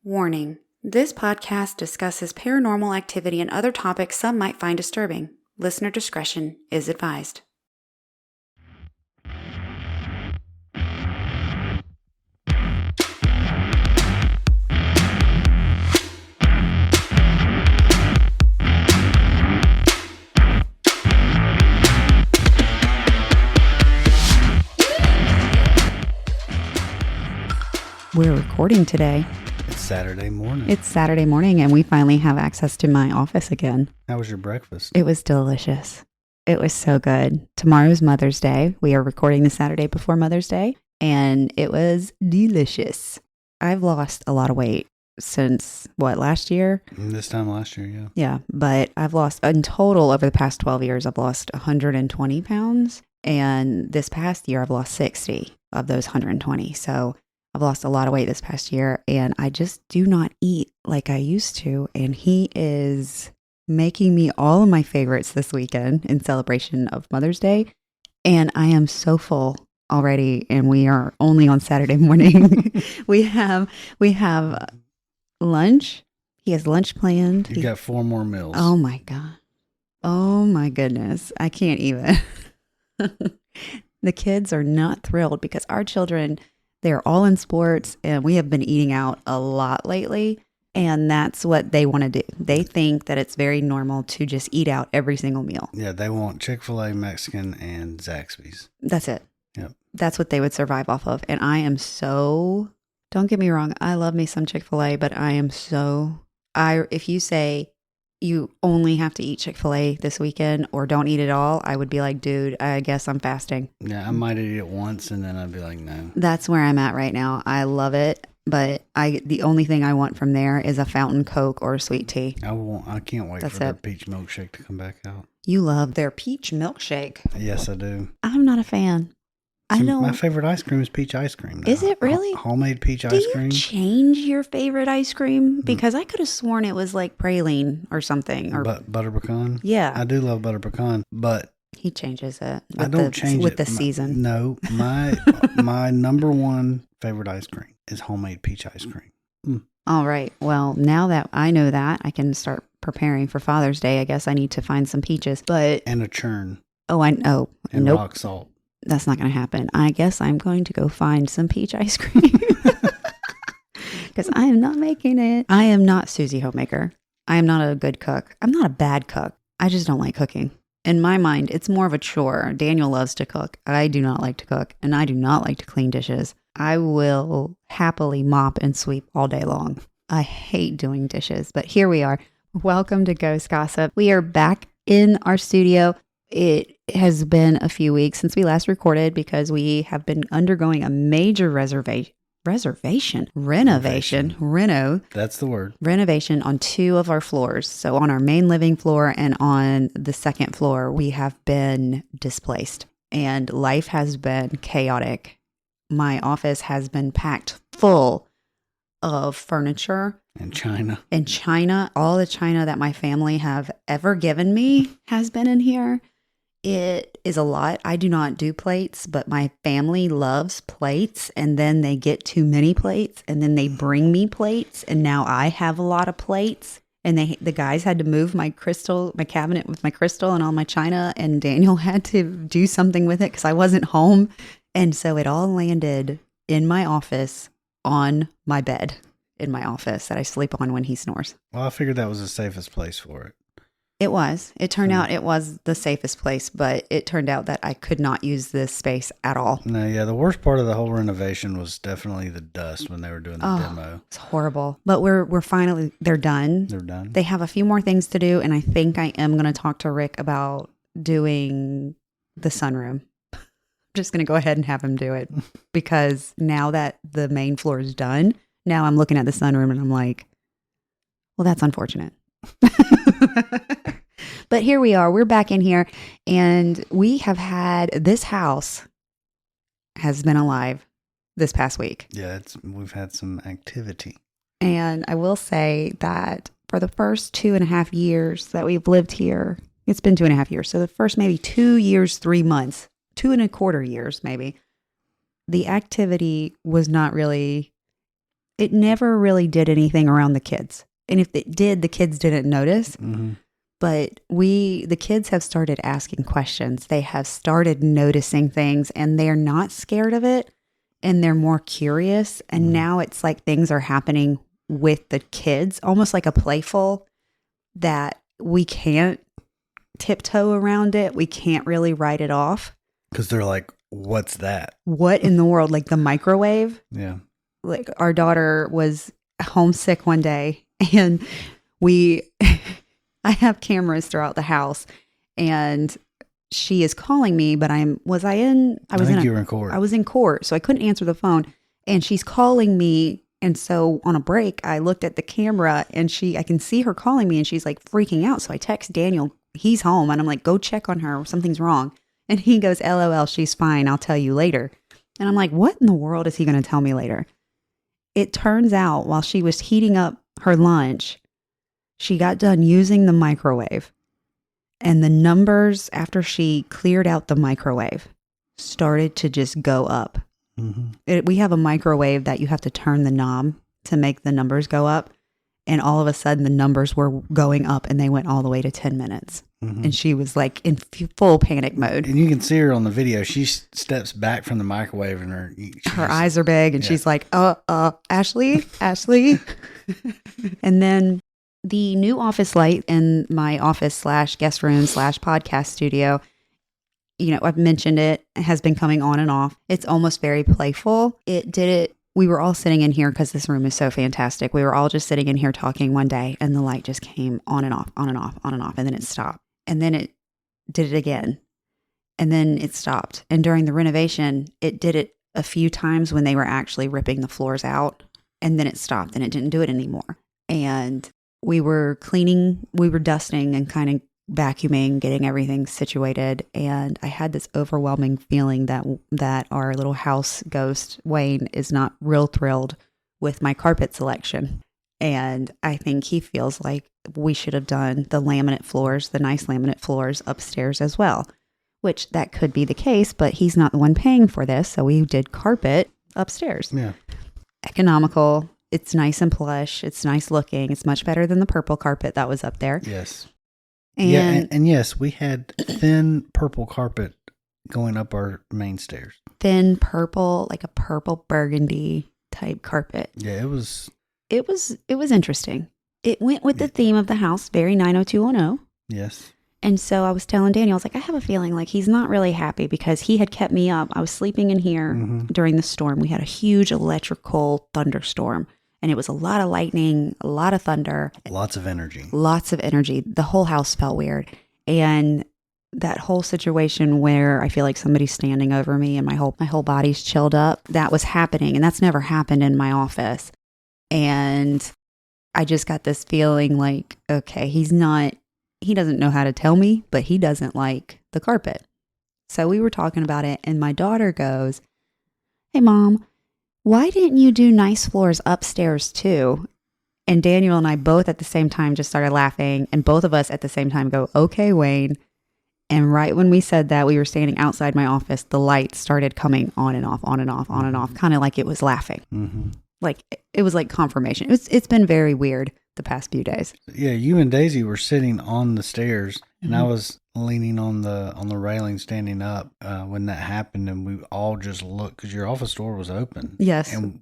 Warning: this podcast discusses paranormal activity and other topics some might find disturbing. Listener discretion is advised. We're recording today. It's Saturday morning. It's Saturday morning, and we finally have access to my office again. How was your breakfast? It was delicious. It was so good. Tomorrow's Mother's Day. We are recording the Saturday before Mother's Day, and it was delicious. I've lost a lot of weight since, last year? This time last year, yeah. Yeah, but I've lost, in total, over the past 12 years, I've lost 120 pounds, and this past year, I've lost 60 of those 120, so I've lost a lot of weight this past year, and I just do not eat like I used to. And he is making me all of my favorites this weekend in celebration of Mother's Day. And I am so full already, and we are only on Saturday morning. we have lunch. He has lunch planned. You got 4 more meals. Oh my God. Oh my goodness. I can't even. The kids are not thrilled because our children, they're all in sports, and we have been eating out a lot lately, and that's what they want to do. They think that it's very normal to just eat out every single meal. Yeah, they want Chick-fil-A, Mexican, and Zaxby's. That's it. Yep. That's what they would survive off of. And I am so, don't get me wrong, I love me some Chick-fil-A, but if you say you only have to eat Chick-fil-A this weekend or don't eat it all, I would be like, dude, I guess I'm fasting. Yeah, I might eat it once and then I'd be like, no. That's where I'm at right now. I love it, but the only thing I want from there is a fountain Coke or a sweet tea. I can't wait for their peach milkshake to come back out. You love their peach milkshake. Yes, I do. I'm not a fan. My favorite ice cream is peach ice cream now. Is it really? Homemade peach ice cream. Do you change your favorite ice cream? Because I could have sworn it was like praline or something. Or butter pecan? Yeah. I do love butter pecan, but he changes it. I don't change with it. the season. My number one favorite ice cream is homemade peach ice cream. All right. Well, now that I know that, I can start preparing for Father's Day. I guess I need to find some peaches. And a churn. And nope. Rock salt. That's not going to happen. I guess I'm going to go find some peach ice cream because I am not making it. I am not Susie Homemaker. I am not a good cook. I'm not a bad cook. I just don't like cooking. In my mind, it's more of a chore. Daniel loves to cook. I do not like to cook, and I do not like to clean dishes. I will happily mop and sweep all day long. I hate doing dishes, but here we are. Welcome to Ghost Gossip. We are back in our studio. It has been a few weeks since we last recorded because we have been undergoing a major renovation. That's the word. Renovation on 2 of our floors. So on our main living floor and on the second floor, we have been displaced and life has been chaotic. My office has been packed full of furniture. And China. All the china that my family have ever given me has been in here. It is a lot. I do not do plates, but my family loves plates, and then they get too many plates, and then they bring me plates, and now I have a lot of plates. And the guys had to move my cabinet with my crystal and all my china, and Daniel had to do something with it because I wasn't home. And so it all landed in my office on my bed in my office that I sleep on when he snores. Well, I figured that was the safest place for it. It was. It turned out it was the safest place, but it turned out that I could not use this space at all. No, yeah, the worst part of the whole renovation was definitely the dust when they were doing the demo. It's horrible. But we're finally, they're done. They're done. They have a few more things to do, and I think I am going to talk to Rick about doing the sunroom. I'm just going to go ahead and have him do it because now that the main floor is done, now I'm looking at the sunroom and I'm like, well, that's unfortunate. But here we are. We're back in here, and we have had this house has been alive this past week. Yeah, we've had some activity. And I will say that for the first 2.5 years that we've lived here, it's been 2.5 years. So the first maybe 2 years, 3 months, 2.25 years maybe, the activity was not really It never really did anything around the kids. And if it did, the kids didn't notice. Mm-hmm. But the kids have started asking questions. They have started noticing things, and they're not scared of it, and they're more curious. And now it's like things are happening with the kids, almost like a playful, that we can't tiptoe around it. We can't really write it off. Because they're like, what's that? What in the world? Like the microwave? Yeah. Like our daughter was homesick one day, and I have cameras throughout the house, and she is calling me, but I think you were in court. I was in court, so I couldn't answer the phone, and she's calling me. And so on a break, I looked at the camera, and I can see her calling me, and she's like freaking out. So I text Daniel, he's home, and I'm like, go check on her. Something's wrong. And he goes, LOL, she's fine. I'll tell you later. And I'm like, what in the world is he going to tell me later? It turns out while she was heating up her lunch, she got done using the microwave, and the numbers after she cleared out the microwave started to just go up. Mm-hmm. We have a microwave that you have to turn the knob to make the numbers go up. And all of a sudden the numbers were going up, and they went all the way to 10 minutes. Mm-hmm. And she was like in full panic mode. And you can see her on the video. She steps back from the microwave, and her eyes are big, and she's like, Ashley. And then the new office light in my office / guest room / podcast studio, I've mentioned it has been coming on and off. It's almost very playful. We were all sitting in here because this room is so fantastic. We were all just sitting in here talking one day, and the light just came on and off, on and off, on and off. And then it stopped. And then it did it again. And then it stopped. And during the renovation, it did it a few times when they were actually ripping the floors out. And then it stopped, and it didn't do it anymore. And we were cleaning, we were dusting and kind of vacuuming, getting everything situated. And I had this overwhelming feeling that our little house ghost, Wayne, is not real thrilled with my carpet selection. And I think he feels like we should have done the laminate floors, the nice laminate floors upstairs as well, which that could be the case, but he's not the one paying for this. So we did carpet upstairs. Yeah. Economical. It's nice and plush. It's nice looking. It's much better than the purple carpet that was up there. Yes. And yes, we had thin purple carpet going up our main stairs. Thin purple, like a purple burgundy type carpet. Yeah, it was interesting. It went with the theme of the house, very 90210. Yes. And so I was telling Daniel, I was like, I have a feeling like he's not really happy because he had kept me up. I was sleeping in here during the storm. We had a huge electrical thunderstorm. And it was a lot of lightning, a lot of thunder. Lots of energy. The whole house felt weird. And that whole situation where I feel like somebody's standing over me and my whole body's chilled up, that was happening. And that's never happened in my office. And I just got this feeling like, okay, he doesn't know how to tell me, but he doesn't like the carpet. So we were talking about it, and my daughter goes, hey, Mom, why didn't you do nice floors upstairs too? And Daniel and I both at the same time just started laughing, and both of us at the same time go, okay, Wayne. And right when we said that, we were standing outside my office, the light started coming on and off, on and off, on and off, kind of like it was laughing. Mm-hmm. Like it was like confirmation. It's been very weird the past few days. Yeah, you and Daisy were sitting on the stairs, and I was leaning on the railing, standing up when that happened, and we all just looked because your office door was open. Yes, and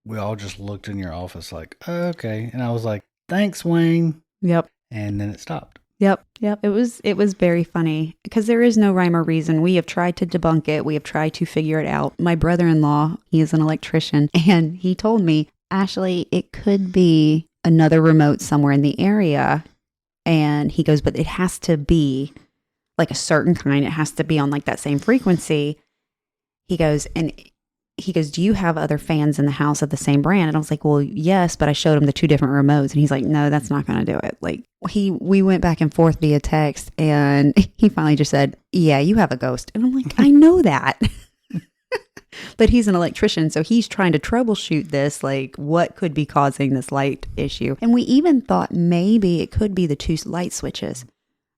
we all just looked in your office like, oh, okay, and I was like, thanks, Wayne. Yep. And then it stopped. Yep. It was very funny because there is no rhyme or reason. We have tried to debunk it. We have tried to figure it out. My brother-in-law, he is an electrician, and he told me, Ashley, it could be another remote somewhere in the area. And he goes, but it has to be like a certain kind. It has to be on like that same frequency. He goes, do you have other fans in the house of the same brand? And I was like, well, yes, but I showed him the two different remotes. And he's like, no, that's not going to do it. Like we went back and forth via text, and he finally just said, yeah, you have a ghost. And I'm like, I know that. But he's an electrician, so he's trying to troubleshoot this, like what could be causing this light issue. And we even thought maybe it could be the two light switches.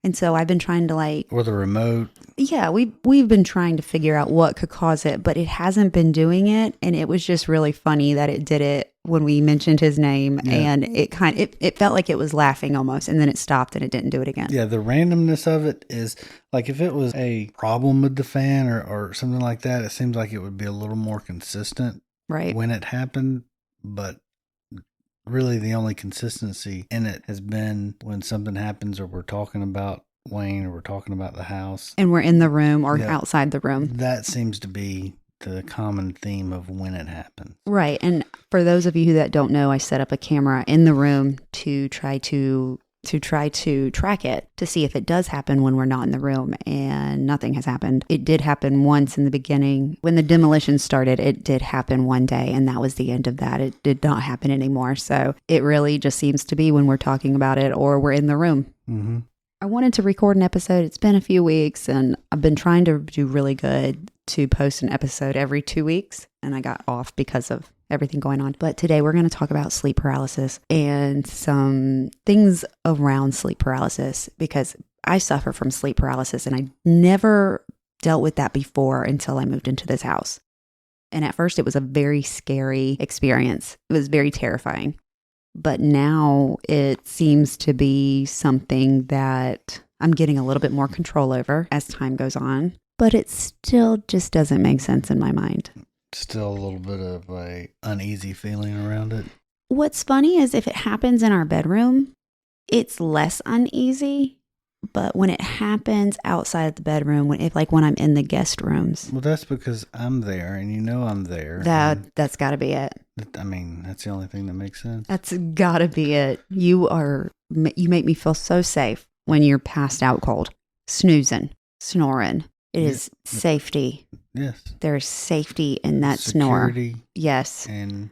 And so I've been trying to Or the remote. Yeah, we've been trying to figure out what could cause it, but it hasn't been doing it. And it was just really funny that it did it when we mentioned his name, and it felt like it was laughing almost, and then it stopped and it didn't do it again. Yeah, the randomness of it is like if it was a problem with the fan or something like that, it seems like it would be a little more consistent when it happened. But really the only consistency in it has been when something happens or we're talking about Wayne or we're talking about the house. And we're in the room or outside the room. That seems to be the common theme of when it happens. Right. And for those of you that don't know, I set up a camera in the room to try to track it to see if it does happen when we're not in the room, and nothing has happened. It did happen once in the beginning. When the demolition started, it did happen one day, and that was the end of that. It did not happen anymore. So it really just seems to be when we're talking about it or we're in the room. Mm-hmm. I wanted to record an episode. It's been a few weeks, and I've been trying to do really good to post an episode every 2 weeks, and I got off because of everything going on. But today we're going to talk about sleep paralysis and some things around sleep paralysis, because I suffer from sleep paralysis and I never dealt with that before until I moved into this house. And at first it was a very scary experience. It was very terrifying. But now it seems to be something that I'm getting a little bit more control over as time goes on. But it still just doesn't make sense in my mind. Still a little bit of a uneasy feeling around it. What's funny is if it happens in our bedroom, it's less uneasy. But when it happens outside of the bedroom, when I'm in the guest rooms. Well, that's because I'm there and you know I'm there. That's got to be it. I mean, that's the only thing that makes sense. That's got to be it. You make me feel so safe when you're passed out cold, snoozing, snoring. It is safety. Yes. There's safety in that Security, snore. Yes. And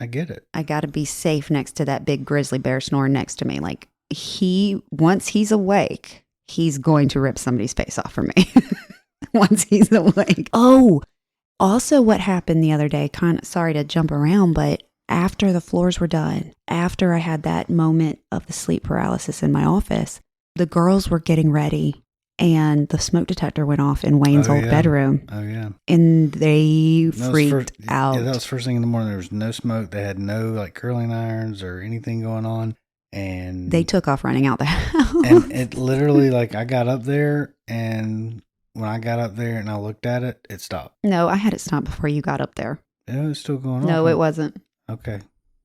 I get it. I got to be safe next to that big grizzly bear snoring next to me. Like once he's awake, he's going to rip somebody's face off for me. Once he's awake. Oh, also what happened the other day, sorry to jump around, but after the floors were done, after I had that moment of the sleep paralysis in my office, the girls were getting ready. And the smoke detector went off in Wayne's old bedroom. Oh, yeah. And they freaked out. Yeah, that was first thing in the morning. There was no smoke. They had no curling irons or anything going on. And they took off running out the house. And it literally, I got up there, and when I got up there and I looked at it, it stopped. No, I had it stop before you got up there. It was still going on. No, it wasn't. Okay.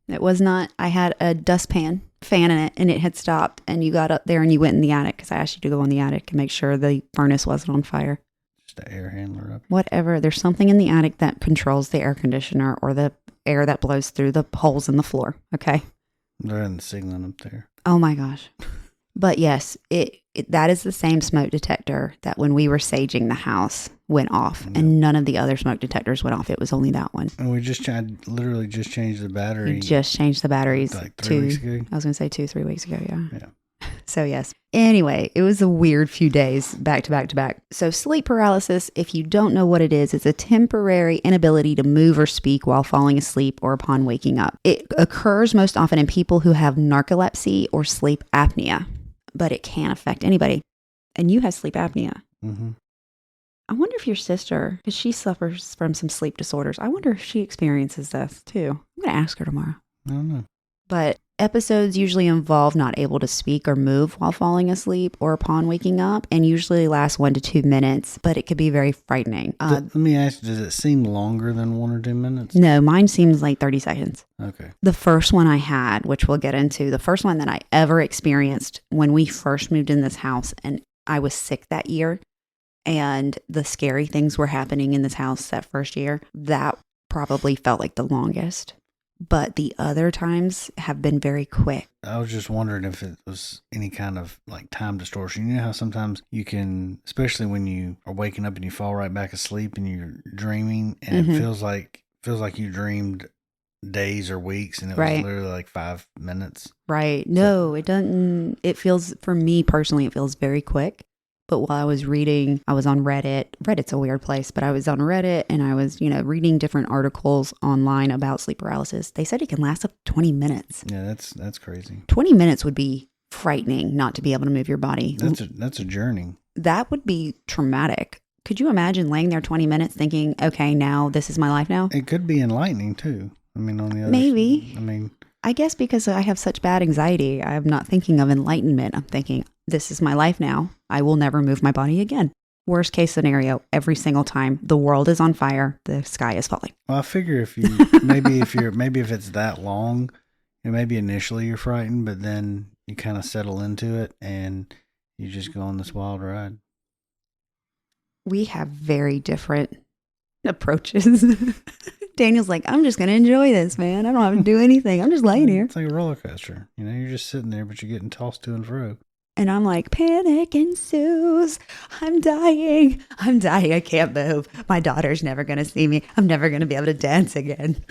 It was not. I had a dustpan fan in it, and it had stopped, and you got up there and you went in the attic because I asked you to go in the attic and make sure the furnace wasn't on fire. Just an air handler up. Whatever. There's something in the attic that controls the air conditioner or the air that blows through the holes in the floor. Okay. They're in the ceiling up there. Oh my gosh. But yes, that is the same smoke detector that when we were saging the house went off, and none of the other smoke detectors went off. It was only that one. And we literally just changed the battery. You just changed the batteries like 3 weeks ago. I was going to say 2-3 weeks ago. Yeah. Yeah. So yes. Anyway, it was a weird few days back to back to back. So sleep paralysis, if you don't know what it is, it's a temporary inability to move or speak while falling asleep or upon waking up. It occurs most often in people who have narcolepsy or sleep apnea, but it can affect anybody. And you have sleep apnea. Mm-hmm. I wonder if your sister, because she suffers from some sleep disorders, I wonder if she experiences this too. I'm going to ask her tomorrow. I don't know. But episodes usually involve not able to speak or move while falling asleep or upon waking up, and usually last 1 to 2 minutes, but it could be very frightening. Let me ask you, does it seem longer than 1 or 2 minutes? No, mine seems like 30 seconds. Okay. The first one I had, which we'll get into, the first one that I ever experienced when we first moved in this house, and I was sick that year, and the scary things were happening in this house that first year, that probably felt like the longest. But the other times have been very quick. I was just wondering if it was any kind of time distortion. You know how sometimes you can, especially when you are waking up and you fall right back asleep and you're dreaming, and it feels like you dreamed days or weeks, and it was literally 5 minutes. Right. No, it doesn't. It feels, for me personally, it feels very quick. But while I was reading, I was on Reddit. Reddit's a weird place, but I was on Reddit and I was, reading different articles online about sleep paralysis. They said it can last up to 20 minutes. Yeah, that's crazy. 20 minutes would be frightening not to be able to move your body. That's a journey. That would be traumatic. Could you imagine laying there 20 minutes thinking, okay, now this is my life now? It could be enlightening too. I mean, on the other maybe. side, I guess because I have such bad anxiety, I'm not thinking of enlightenment. I'm thinking, this is my life now. I will never move my body again. Worst case scenario, every single time the world is on fire, the sky is falling. Well, I figure if it's that long, maybe initially you're frightened, but then you kind of settle into it and you just go on this wild ride. We have very different approaches. Daniel's like, I'm just going to enjoy this, man. I don't have to do anything. I'm just laying here. It's like a roller coaster. You're just sitting there, but you're getting tossed to and fro. And I'm like, panic ensues. I'm dying. I can't move. My daughter's never going to see me. I'm never going to be able to dance again.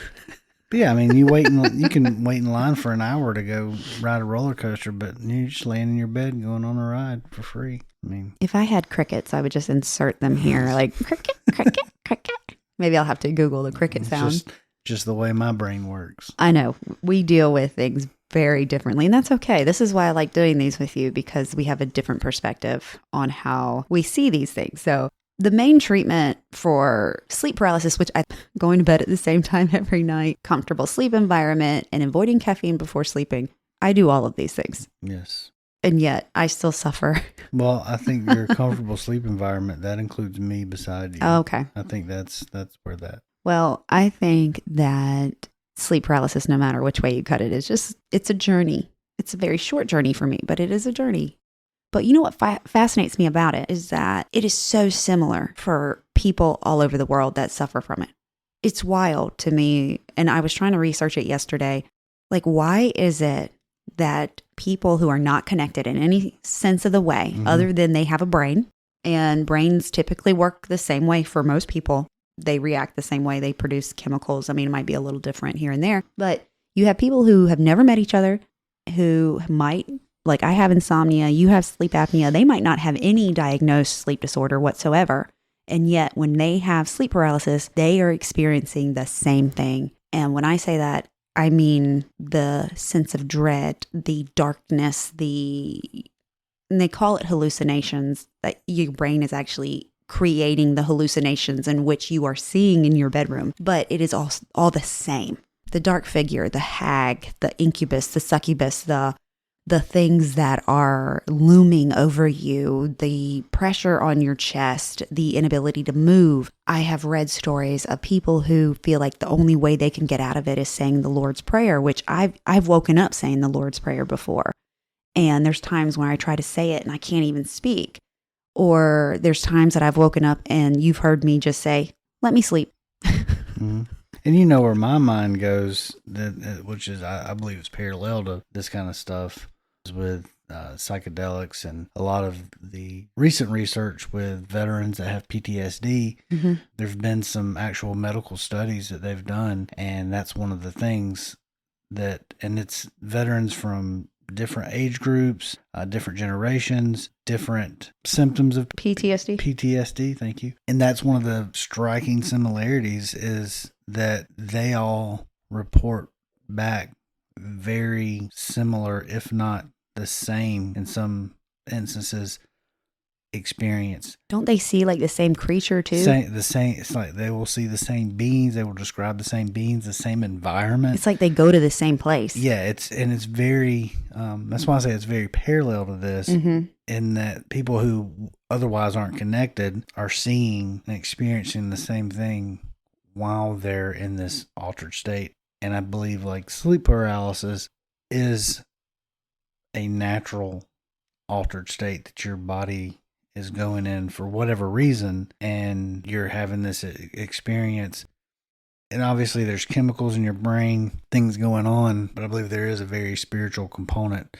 But yeah, you can wait in line for an hour to go ride a roller coaster, but you're just laying in your bed going on a ride for free. If I had crickets, I would just insert them here, like cricket, cricket, cricket. Maybe I'll have to Google the cricket sound. Just the way my brain works. I know. We deal with things very differently, and that's okay. This is why I like doing these with you, because we have a different perspective on how we see these things. So the main treatment for sleep paralysis, which I going to bed at the same time every night, comfortable sleep environment, and avoiding caffeine before sleeping. I do all of these things. Yes. And yet I still suffer. Well, I think your comfortable sleep environment, that includes me beside you. Oh, okay. I think that's where that. Well, I think that sleep paralysis, no matter which way you cut it, it's a journey. It's a very short journey for me, but it is a journey. But you know what fascinates me about it is that it is so similar for people all over the world that suffer from it. It's wild to me. And I was trying to research it yesterday. Like, why is it that people who are not connected in any sense of the way, other than they have a brain, and brains typically work the same way for most people. They react the same way. They produce chemicals. I mean, it might be a little different here and there, but you have people who have never met each other, who might, like I have insomnia, you have sleep apnea. They might not have any diagnosed sleep disorder whatsoever. And yet when they have sleep paralysis, they are experiencing the same thing. And when I say that, I mean the sense of dread, the darkness, and they call it hallucinations, that your brain is actually creating the hallucinations in which you are seeing in your bedroom. But it is all the same. The dark figure, the hag, the incubus, the succubus, the things that are looming over you, the pressure on your chest, the inability to move. I have read stories of people who feel like the only way they can get out of it is saying the Lord's Prayer, which I've woken up saying the Lord's Prayer before. And there's times when I try to say it and I can't even speak. Or there's times that I've woken up and you've heard me just say, let me sleep. Mm-hmm. And you know where my mind goes, which is, I believe it's parallel to this kind of stuff, is with psychedelics and a lot of the recent research with veterans that have PTSD. Mm-hmm. There's been some actual medical studies that they've done, and that's one of the things and it's veterans from different age groups, different generations, different symptoms of PTSD, thank you. And that's one of the striking similarities is that they all report back very similar, if not the same, in some instances, experience. Don't they see like the same creature too? The same. It's like they will see the same beings. They will describe the same beings, the same environment. It's like they go to the same place. Yeah, it's very. That's why I say it's very parallel to this, in that people who otherwise aren't connected are seeing and experiencing the same thing while they're in this altered state. And I believe like sleep paralysis is a natural altered state that your body is going in for whatever reason, and you're having this experience. And obviously there's chemicals in your brain, things going on, but I believe there is a very spiritual component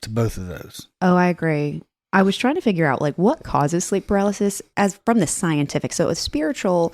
to both of those. Oh, I agree. I was trying to figure out like what causes sleep paralysis as from the scientific. So it's spiritual.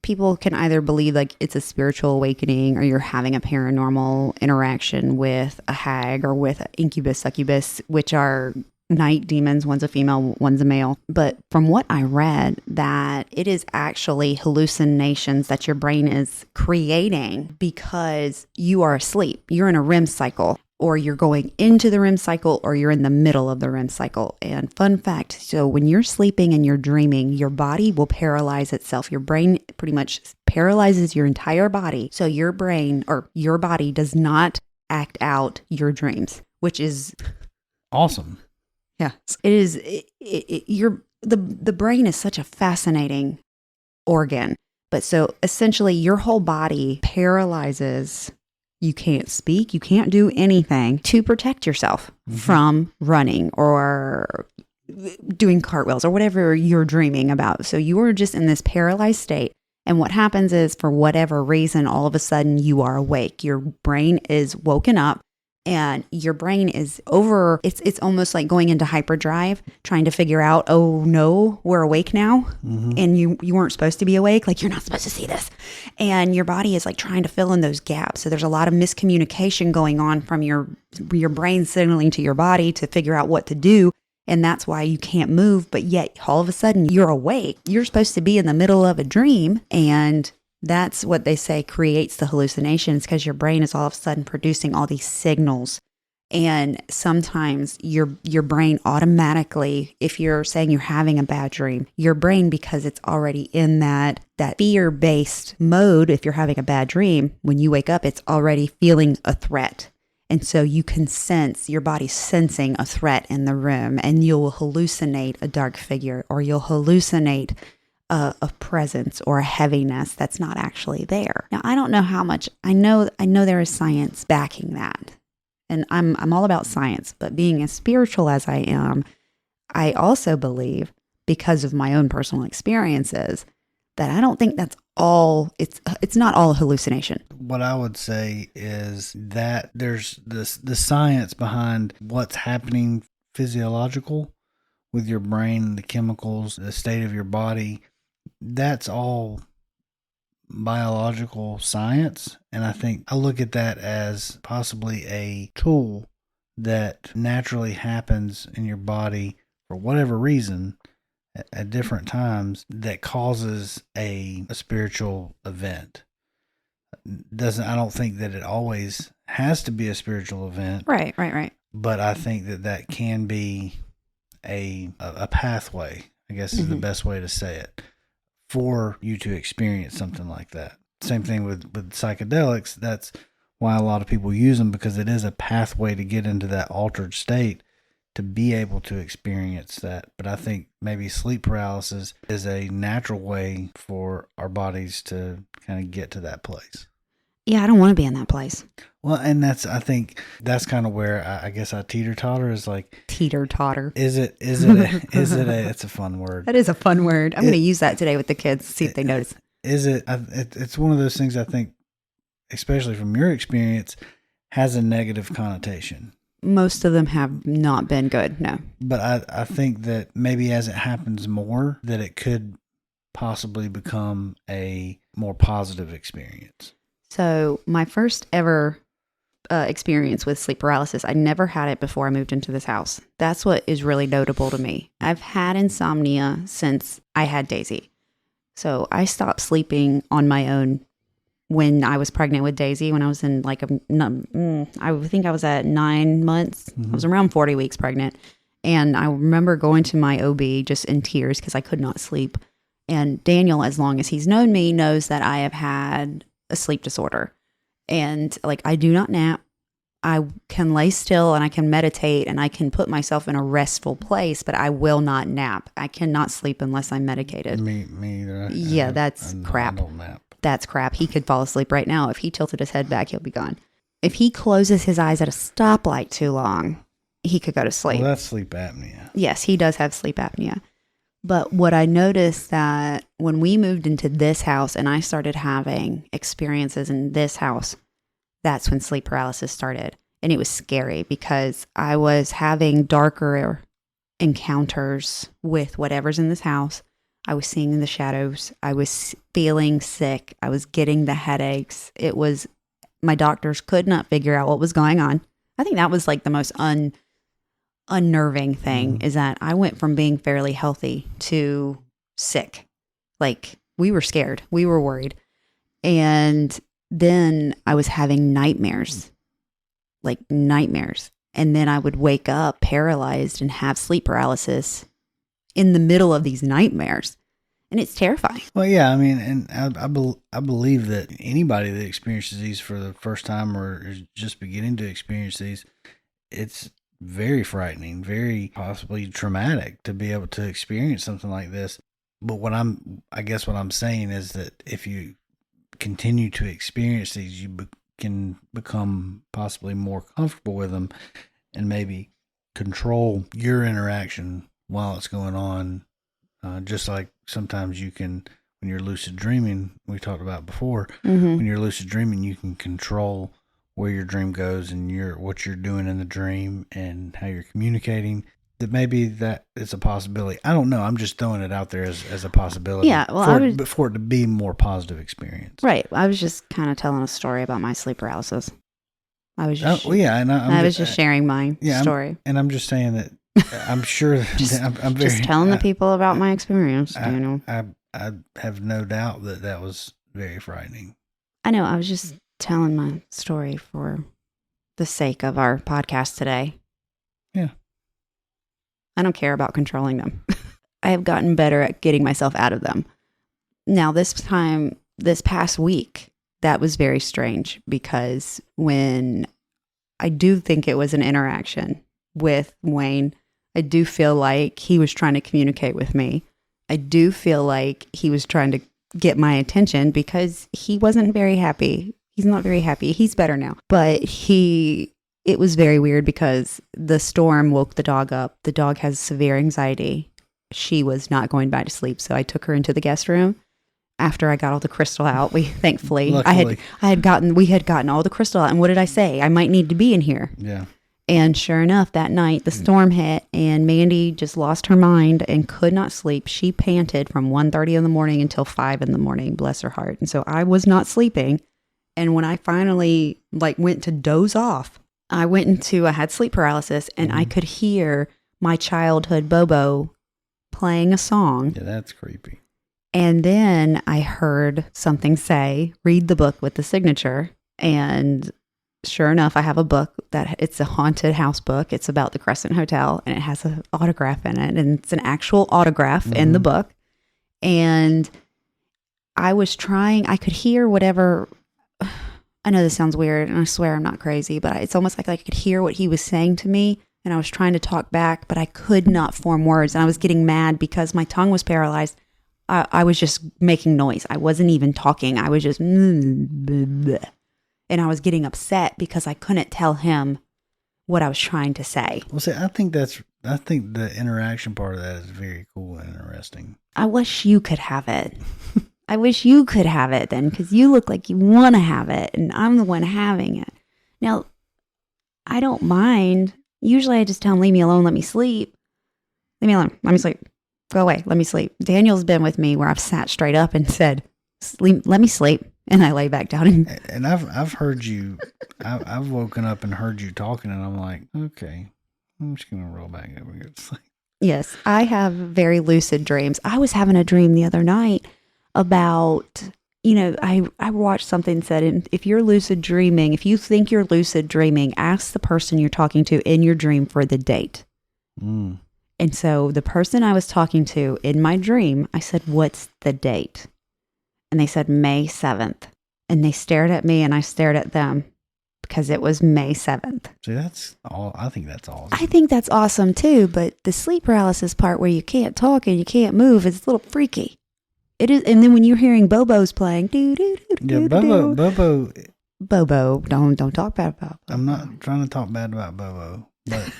People can either believe like it's a spiritual awakening or you're having a paranormal interaction with a hag or with incubus, succubus, which are night demons. One's a female, one's a male. But from what I read, that it is actually hallucinations that your brain is creating because you are asleep. You're in a REM cycle. or you're going into the REM cycle, or you're in the middle of the REM cycle. And fun fact, so when you're sleeping and you're dreaming, your body will paralyze itself. Your brain pretty much paralyzes your entire body. So your brain or your body does not act out your dreams, which is awesome. Yeah, it is. The brain is such a fascinating organ. But so essentially your whole body paralyzes. You can't speak, you can't do anything to protect yourself from running or doing cartwheels or whatever you're dreaming about. So you are just in this paralyzed state. And what happens is, for whatever reason, all of a sudden you are awake. Your brain is woken up. And your brain is it's almost like going into hyperdrive, trying to figure out, oh no, we're awake now. And you weren't supposed to be awake. Like, you're not supposed to see this. And your body is like trying to fill in those gaps. So there's a lot of miscommunication going on from your brain signaling to your body to figure out what to do. And that's why you can't move. But yet all of a sudden you're awake. You're supposed to be in the middle of a dream, and that's what they say creates the hallucinations, because your brain is all of a sudden producing all these signals. And sometimes your brain automatically, if you're saying you're having a bad dream, your brain, because it's already in that fear-based mode, if you're having a bad dream, when you wake up, it's already feeling a threat. And so you can sense, your body's sensing a threat in the room, and you'll hallucinate a dark figure, or you'll hallucinate a presence or a heaviness that's not actually there. Now, I don't know how much, I know there is science backing that. And I'm all about science, but being as spiritual as I am, I also believe, because of my own personal experiences, that I don't think that's all, it's not all a hallucination. What I would say is that there's the science behind what's happening physiological with your brain, the chemicals, the state of your body. That's all biological science. And I think I look at that as possibly a tool that naturally happens in your body for whatever reason at different times that causes a spiritual event. I don't think that it always has to be a spiritual event. Right. But I think that can be a pathway, I guess is the best way to say it, for you to experience something like that. Same thing with psychedelics. That's why a lot of people use them, because it is a pathway to get into that altered state to be able to experience that. But I think maybe sleep paralysis is a natural way for our bodies to kind of get to that place. Yeah, I don't want to be in that place. Well, and I think that's kind of where I guess I teeter-totter is like... Teeter-totter. It's a fun word. That is a fun word. I'm going to use that today with the kids, see if they notice. It's one of those things I think, especially from your experience, has a negative connotation. Most of them have not been good, no. But I think that maybe as it happens more, that it could possibly become a more positive experience. So my first ever experience with sleep paralysis, I never had it before I moved into this house. That's what is really notable to me. I've had insomnia since I had Daisy. So I stopped sleeping on my own when I was pregnant with Daisy, when I was in I think I was at 9 months. I was around 40 weeks pregnant. And I remember going to my OB just in tears because I could not sleep. And Daniel, as long as he's known me, knows that I have had a sleep disorder. And I do not nap. I can lay still and I can meditate and I can put myself in a restful place, but I will not nap. I cannot sleep unless I'm medicated. Me either. Yeah, that's crap. I don't nap. That's crap. He could fall asleep right now. If he tilted his head back, he'll be gone. If he closes his eyes at a stoplight too long, he could go to sleep. Well, that's sleep apnea. Yes, he does have sleep apnea. But what I noticed that when we moved into this house and I started having experiences in this house, that's when sleep paralysis started. And it was scary because I was having darker encounters with whatever's in this house. I was seeing the shadows. I was feeling sick. I was getting the headaches. My doctors could not figure out what was going on. I think that was the most unnerving thing is that I went from being fairly healthy to sick. We were scared. We were worried. And then I was having nightmares. like nightmares. And then I would wake up paralyzed and have sleep paralysis in the middle of these nightmares. And it's terrifying. Well, yeah, I mean, and I believe that anybody that experiences these for the first time or is just beginning to experience these, it's very frightening, very possibly traumatic to be able to experience something like this. But I guess what I'm saying is that if you continue to experience these, you can become possibly more comfortable with them and maybe control your interaction while it's going on. Just like sometimes you can, when you're lucid dreaming, we talked about before, when you're lucid dreaming, you can control where your dream goes and what you're doing in the dream and how you're communicating. That maybe that is a possibility. I don't know. I'm just throwing it out there as a possibility. Yeah, well, for it to be a more positive experience. Right. I was just kind of telling a story about my sleep paralysis. I was just, I was just sharing my story. I'm just saying that I'm sure I'm very, just telling the people about my experience. I have no doubt that was very frightening. I know. I was just telling my story for the sake of our podcast today. Yeah. I don't care about controlling them. I have gotten better at getting myself out of them. Now, this past week, that was very strange because when I do think it was an interaction with Wayne, I do feel like he was trying to communicate with me. I do feel like he was trying to get my attention because he wasn't very happy. He's not very happy. He's better now. But it was very weird because the storm woke the dog up. The dog has severe anxiety. She was not going back to sleep. So I took her into the guest room after I got all the crystal out. We thankfully, we had gotten all the crystal out. And what did I say? I might need to be in here. Yeah. And sure enough, that night the storm hit and Mandy just lost her mind and could not sleep. She panted from 1:30 in the morning until 5 in the morning, bless her heart. And so I was not sleeping. And when I finally went to doze off, I had sleep paralysis and I could hear my childhood Bobo playing a song. Yeah, that's creepy. And then I heard something say, read the book with the signature. And sure enough, I have a book it's a haunted house book. It's about the Crescent Hotel and it has an autograph in it. And it's an actual autograph in the book. And I could hear whatever. I know this sounds weird and I swear I'm not crazy, but it's almost like I could hear what he was saying to me and I was trying to talk back, but I could not form words and I was getting mad because my tongue was paralyzed. I was just making noise. I wasn't even talking. I was just, and I was getting upset because I couldn't tell him what I was trying to say. Well, see, I think the interaction part of that is very cool and interesting. I wish you could have it. I wish you could have it then, because you look like you want to have it, and I'm the one having it. Now, I don't mind. Usually I just tell him, leave me alone, let me sleep. Leave me alone, let me sleep. Go away, let me sleep. Daniel's been with me where I've sat straight up and said, let me sleep, and I lay back down. And I've heard you, I've woken up and heard you talking, and I'm like, okay, I'm just going to roll back over here to sleep. Yes, I have very lucid dreams. I was having a dream the other night about, I watched something said, if you're lucid dreaming, if you think you're lucid dreaming, ask the person you're talking to in your dream for the date. And so the person I was talking to in my dream, I said, what's the date? And they said May 7th. And they stared at me and I stared at them because it was May 7th. See, that's all. I think that's awesome. I think that's awesome too. But the sleep paralysis part where you can't talk and you can't move is a little freaky. It is, and then when you're hearing Bobo's playing, Bobo. Don't talk bad about Bobo. I'm not trying to talk bad about Bobo, but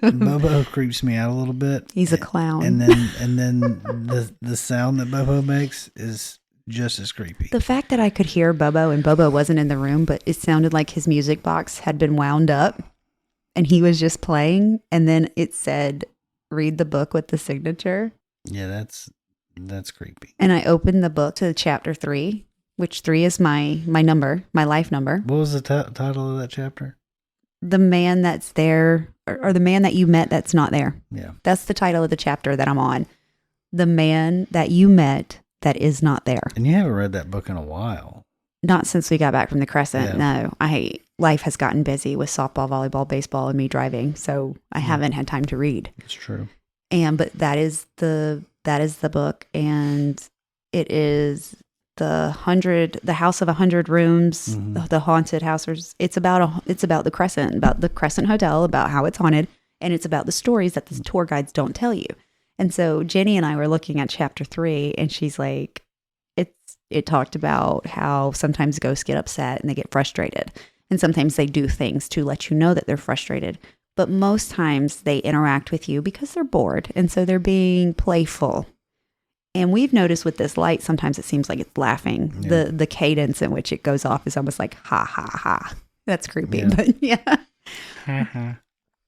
Bobo creeps me out a little bit. He's a clown, and then the sound that Bobo makes is just as creepy. The fact that I could hear Bobo and Bobo wasn't in the room, but it sounded like his music box had been wound up, and he was just playing, and then it said, "Read the book with the signature." Yeah, that's creepy. And I opened the book to chapter 3, which 3 is my number, my life number. What was the title of that chapter? The man that's there, or the man that you met that's not there. Yeah. That's the title of the chapter that I'm on. The man that you met that is not there. And you haven't read that book in a while. Not since we got back from the Crescent. Yeah. No, life has gotten busy with softball, volleyball, baseball, and me driving. So I haven't had time to read. It's true. But that is the book. And it is the House of 100 Rooms, the haunted house. It's about the Crescent Hotel, about how it's haunted. And it's about the stories that the tour guides don't tell you. And so Jenny and I were looking at chapter 3, and she's like, it talked about how sometimes ghosts get upset and they get frustrated. And sometimes they do things to let you know that they're frustrated. But most times they interact with you because they're bored. And so they're being playful. And we've noticed with this light, sometimes it seems like it's laughing. Yeah. The cadence in which it goes off is almost like, ha, ha, ha. That's creepy, but yeah.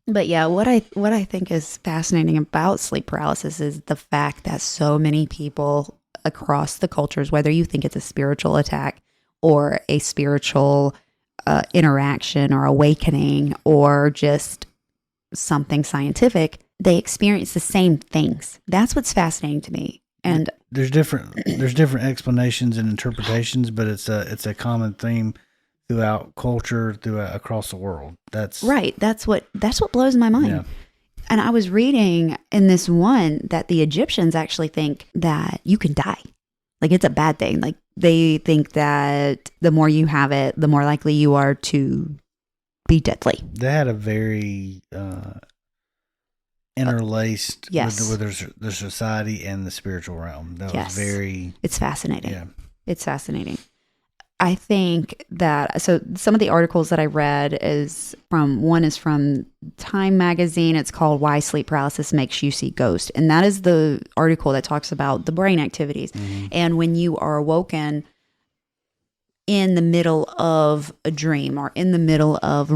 But yeah, what I think is fascinating about sleep paralysis is the fact that so many people across the cultures, whether you think it's a spiritual attack or a spiritual interaction or awakening or just something scientific, they experience the same things. That's what's fascinating to me. And there's different explanations and interpretations, but it's a common theme throughout culture, across the world. That's right. That's what blows my mind. Yeah. And I was reading in this one that the Egyptians actually think that you can die. Like it's a bad thing. Like they think that the more you have it, the more likely you are to be deadly. They had a very interlaced with their society and the spiritual realm. That was very... It's fascinating. Yeah. It's fascinating. I think that, so some of the articles that I read one is from Time magazine. It's called Why Sleep Paralysis Makes You See Ghosts. And that is the article that talks about the brain activities. Mm-hmm. And when you are awoken in the middle of a dream or in the middle of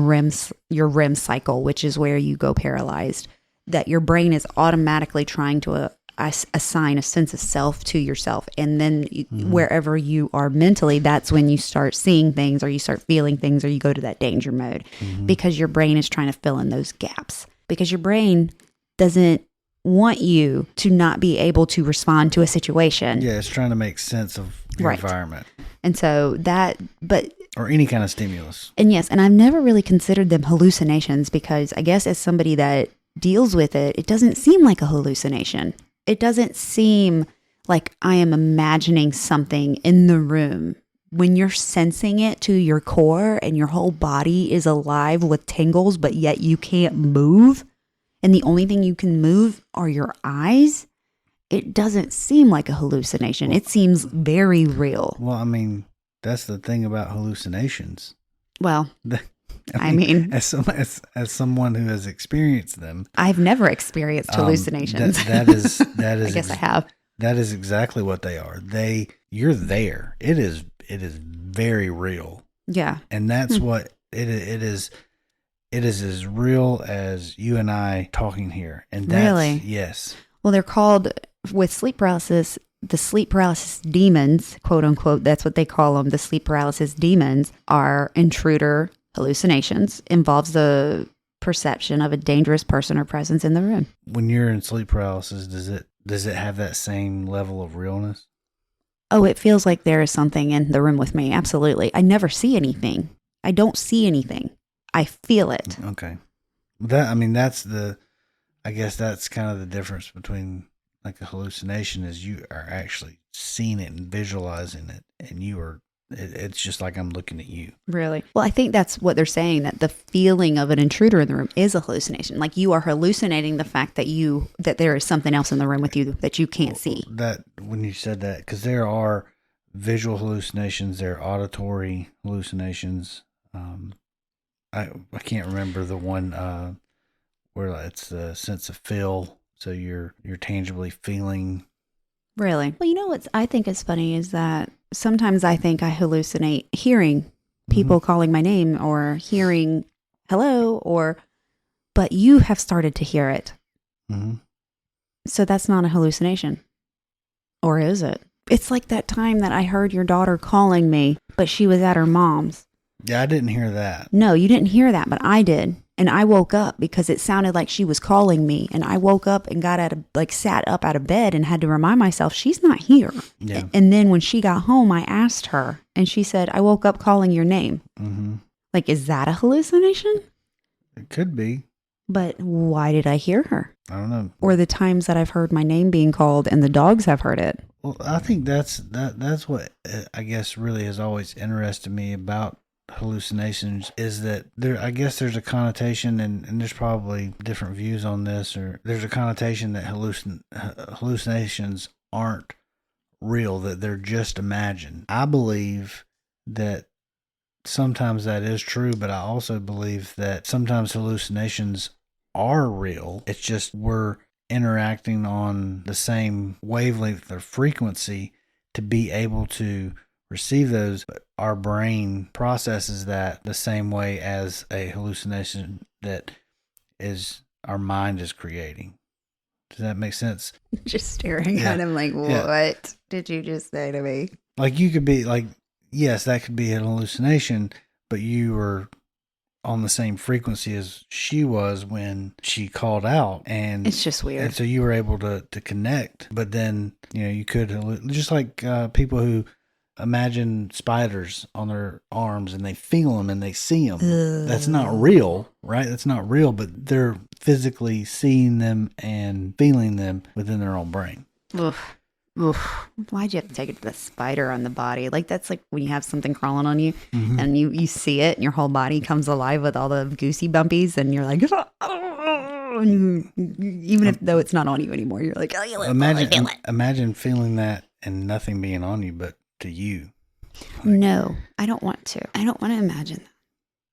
your REM cycle, which is where you go paralyzed, that your brain is automatically trying to assign a sense of self to yourself. And then wherever you are mentally, that's when you start seeing things or you start feeling things or you go to that danger mode because your brain is trying to fill in those gaps, because your brain doesn't want you to not be able to respond to a situation. Yeah, it's trying to make sense of your environment. And so or any kind of stimulus. And yes, and I've never really considered them hallucinations because I guess as somebody that deals with it, it doesn't seem like a hallucination. It doesn't seem like I am imagining something in the room. When you're sensing it to your core and your whole body is alive with tingles, but yet you can't move, and the only thing you can move are your eyes, it doesn't seem like a hallucination. It seems very real. Well, I mean, that's the thing about hallucinations. Well, I mean, as someone who has experienced them, I've never experienced hallucinations. That is. I guess I have. That is exactly what they are. You're there. It is very real. Yeah, and that's what it is. It is as real as you and I talking here. And that's, really, yes. Well, they're called with sleep paralysis. The sleep paralysis demons, quote unquote, that's what they call them. The sleep paralysis demons are intruder hallucinations, involves the perception of a dangerous person or presence in the room. When you're in sleep paralysis, does it have that same level of realness? Oh, it feels like there is something in the room with me. Absolutely. I never see anything. I don't see anything. I feel it. Okay. I guess that's kind of the difference between like a hallucination is you are actually seeing it and visualizing it, and it's just like I'm looking at you. Really? Well, I think that's what they're saying, that the feeling of an intruder in the room is a hallucination. Like you are hallucinating the fact that there is something else in the room with you that you can't see. That when you said that, because there are visual hallucinations, there are auditory hallucinations. I can't remember the one where it's the sense of feel. So you're tangibly feeling. Really? Well, you know what I think is funny is that sometimes I think I hallucinate hearing people calling my name or hearing hello, but you have started to hear it. Mm-hmm. So that's not a hallucination. Or is it? It's like that time that I heard your daughter calling me, but she was at her mom's. Yeah, I didn't hear that. No, you didn't hear that, but I did. And I woke up because it sounded like she was calling me. And I woke up and sat up out of bed and had to remind myself, she's not here. Yeah. And then when she got home, I asked her and she said, I woke up calling your name. Mm-hmm. Like, is that a hallucination? It could be. But why did I hear her? I don't know. Or the times that I've heard my name being called and the dogs have heard it. Well, I think that's what I guess really has always interested me about hallucinations, is that I guess there's a connotation, and there's probably different views on this, or there's a connotation that hallucinations aren't real, that they're just imagined. I believe that sometimes that is true, but I also believe that sometimes hallucinations are real. It's just we're interacting on the same wavelength or frequency to be able to receive those, but our brain processes that the same way as a hallucination that is our mind is creating. Does that make sense? Just staring at him like, what did you just say to me? Like, you could be like, yes, that could be an hallucination, but you were on the same frequency as she was when she called out, and it's just weird. And so you were able to connect. But then, you could, just like people who imagine spiders on their arms and they feel them and they see them. That's not real, right? That's not real, but they're physically seeing them and feeling them within their own brain. Oof. Oof. Why'd you have to take it to the spider on the body? Like, that's like when you have something crawling on you and you see it and your whole body comes alive with all the goosey bumpies and you're like, and even if though it's not on you anymore, you're like, imagine feeling that and nothing being on you but to you. No, I don't want to. I don't want to imagine that.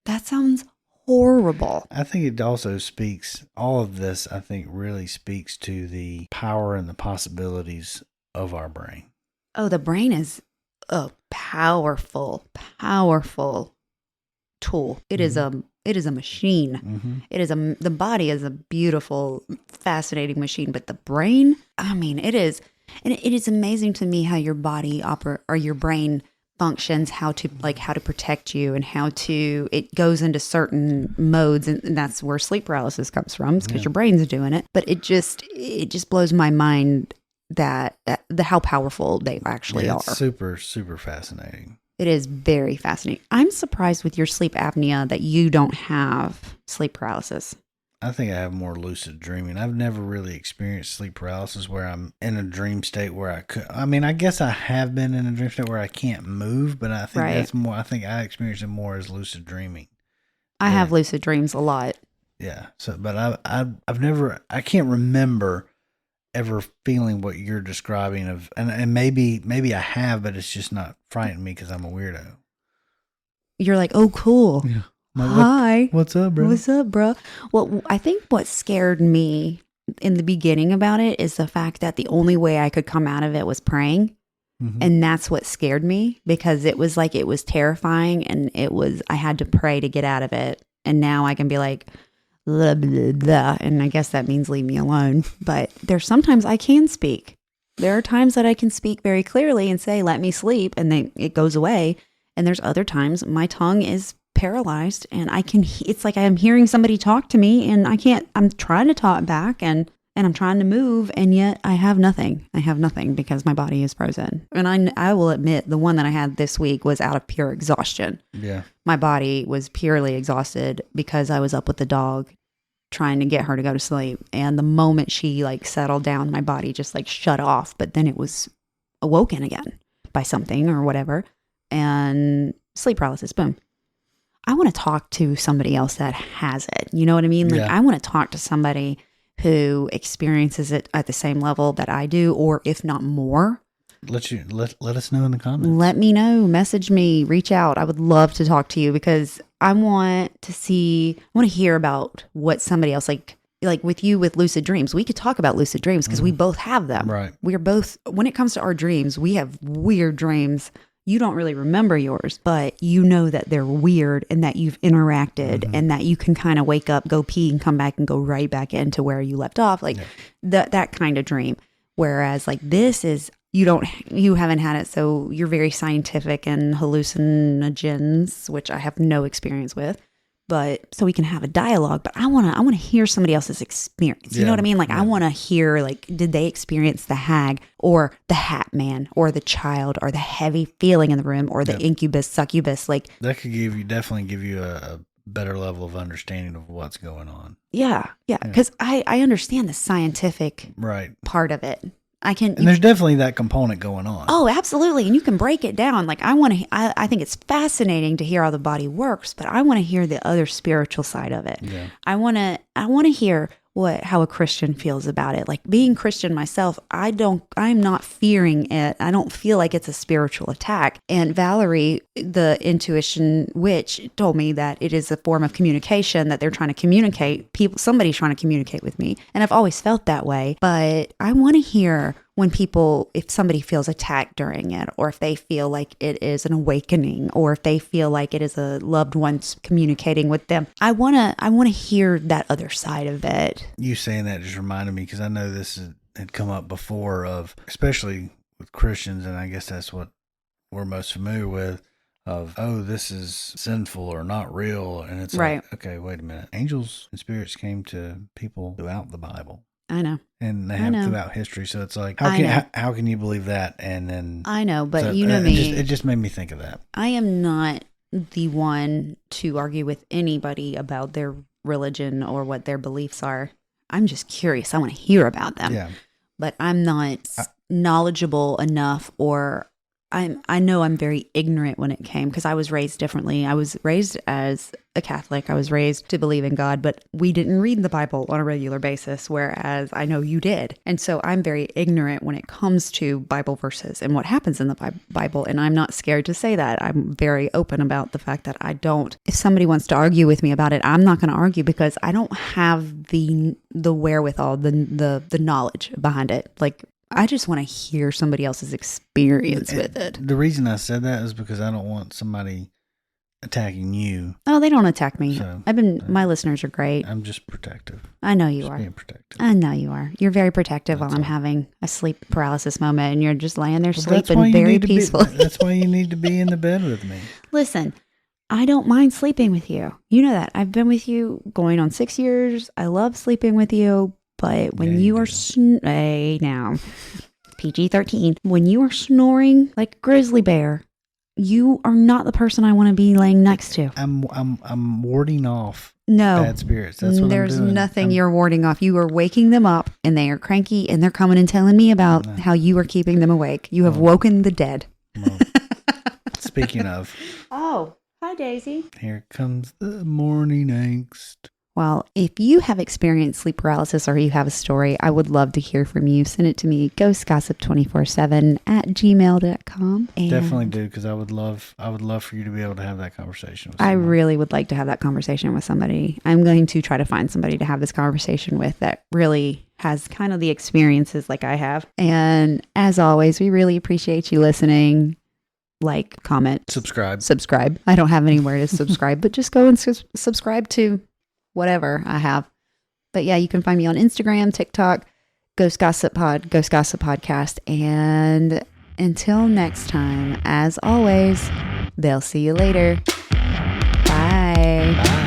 That sounds horrible. I think it also speaks, all of this, I think, really speaks to the power and the possibilities of our brain. Oh, the brain is a powerful tool. It is a machine. It is the body is a beautiful, fascinating machine, but the brain, I mean, it is, and it is amazing to me how your body or your brain functions, how to protect you, and it goes into certain modes, and that's where sleep paralysis comes from, because your brain's doing it. But it just blows my mind that how powerful they actually are. It's super, super fascinating. It is very fascinating. I'm surprised with your sleep apnea that you don't have sleep paralysis. I think I have more lucid dreaming. I've never really experienced sleep paralysis where I'm in a dream state where I guess I have been in a dream state where I can't move, but I think that's more, I think I experience it more as lucid dreaming. I have lucid dreams a lot. Yeah. So, but I can't remember ever feeling what you're describing and maybe I have, but it's just not frightening me because I'm a weirdo. You're like, oh, cool. Yeah. Hi. What's up, bro? What's up, bro? Well, I think what scared me in the beginning about it is the fact that the only way I could come out of it was praying. And that's what scared me, because it was terrifying, and I had to pray to get out of it. And now I can be like, blah, blah, blah, and I guess that means leave me alone. But there's sometimes I can speak. There are times that I can speak very clearly and say, let me sleep, and then it goes away. And there's other times my tongue is paralyzed and it's like I'm hearing somebody talk to me and I'm trying to talk back and I'm trying to move, and yet I have nothing. I have nothing because my body is frozen. And I will admit, the one that I had this week was out of pure exhaustion. Yeah. My body was purely exhausted because I was up with the dog trying to get her to go to sleep. And the moment she settled down, my body just shut off, but then it was awoken again by something or whatever. And sleep paralysis, boom. I want to talk to somebody else that has it. You know what I mean? I want to talk to somebody who experiences it at the same level that I do, or if not more. Let us know in the comments. Let me know. Message me. Reach out. I would love to talk to you, because I want to hear about what somebody else, like with you with lucid dreams. We could talk about lucid dreams because we both have them. Right. We are both, when it comes to our dreams, we have weird dreams. You don't really remember yours, but you know that they're weird and that you've interacted and that you can kind of wake up, go pee, and come back and go right back into where you left off. That kind of dream. Whereas this is, you haven't had it. So you're very scientific and hallucinogens, which I have no experience with. but so we can have a dialogue, but I want to hear somebody else's experience. You know what I mean? Like, I want to hear, like, did they experience the hag or the hat man or the child or the heavy feeling in the room or the incubus, succubus? Like, that could definitely give you a better level of understanding of what's going on. Yeah. Because I understand the scientific part of it. And there's definitely that component going on. Oh, absolutely. And you can break it down. Like, I think it's fascinating to hear how the body works, but I want to hear the other spiritual side of it. Yeah. I want to hear how a Christian feels about it. Like, being Christian myself, I'm not fearing it. I don't feel like it's a spiritual attack. And Valerie, the intuition witch, told me that it is a form of communication, that they're trying to communicate. Somebody's trying to communicate with me. And I've always felt that way. But I want to hear if somebody feels attacked during it, or if they feel like it is an awakening, or if they feel like it is a loved one's communicating with them. I want to hear that other side of it. You saying that just reminded me, because I know this had come up before, especially with Christians, and I guess that's what we're most familiar with, of, oh, this is sinful or not real. And it's like, okay, wait a minute. Angels and spirits came to people throughout the Bible. I know. And they have throughout history. So it's like, how can you believe that? And then I know, but you know me. It just made me think of that. I am not the one to argue with anybody about their religion or what their beliefs are. I'm just curious. I want to hear about them. Yeah. But I'm not knowledgeable enough, or I know I'm very ignorant when it came, because I was raised differently. I was raised as a Catholic. I was raised to believe in God, but we didn't read the Bible on a regular basis, whereas I know you did. And so I'm very ignorant when it comes to Bible verses and what happens in the Bible. And I'm not scared to say that. I'm very open about the fact that I don't. If somebody wants to argue with me about it, I'm not going to argue, because I don't have the wherewithal, the knowledge behind it. Like, I just want to hear somebody else's experience with it. The reason I said that is because I don't want somebody attacking you. Oh, they don't attack me. So, my listeners are great. I'm just protective. I know you are. Being protective. I know you are. You're very protective while I'm having a sleep paralysis moment, and you're just laying there sleeping very peacefully. That's why you need to be in the bed with me. Listen, I don't mind sleeping with you. You know that. I've been with you going on 6 years. I love sleeping with you. But when you are now PG-13, when you are snoring like a grizzly bear, you are not the person I want to be laying next to. I'm warding off bad spirits. That's what there's I'm doing. Nothing you're warding off. You are waking them up, and they are cranky, and they're coming and telling me about how you are keeping them awake. You have woken the dead. Well, speaking of. Oh, hi, Daisy. Here comes the morning angst. Well, if you have experienced sleep paralysis, or you have a story, I would love to hear from you. Send it to me, ghostgossip247@gmail.com. Definitely do, because I would love for you to be able to have that conversation with someone. I really would like to have that conversation with somebody. I'm going to try to find somebody to have this conversation with that really has kind of the experiences like I have. And as always, we really appreciate you listening. Like, comment, subscribe. I don't have anywhere to subscribe, but just go and subscribe to whatever I have. But yeah, you can find me on Instagram, TikTok, Ghost Gossip Podcast. And until next time, as always, they'll see you later. Bye.